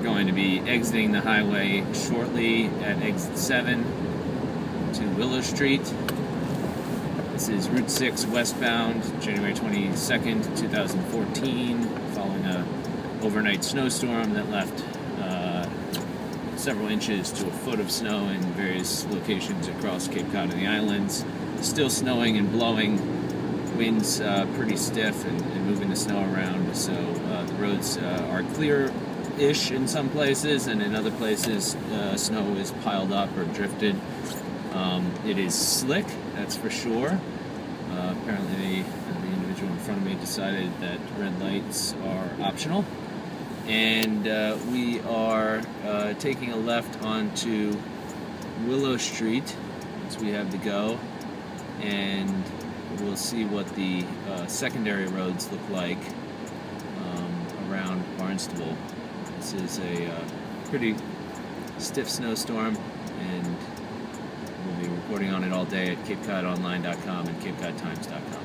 going to be exiting the highway shortly at exit 7 to Willow Street. This is Route 6 westbound, January 22nd, 2014, following a overnight snowstorm that left several inches to a foot of snow in various locations across Cape Cod and the islands. Still snowing and blowing, winds pretty stiff and moving the snow around, so the roads are clear-ish in some places, and in other places snow is piled up or drifted. It is slick, that's for sure. Apparently the individual in front of me decided that red lights are optional. And we are taking a left onto Willow Street as we have to go, and we'll see what the secondary roads look like around Barnstable. This is a pretty stiff snowstorm, and we'll be reporting on it all day at CapeCodOnline.com and CapeCodTimes.com.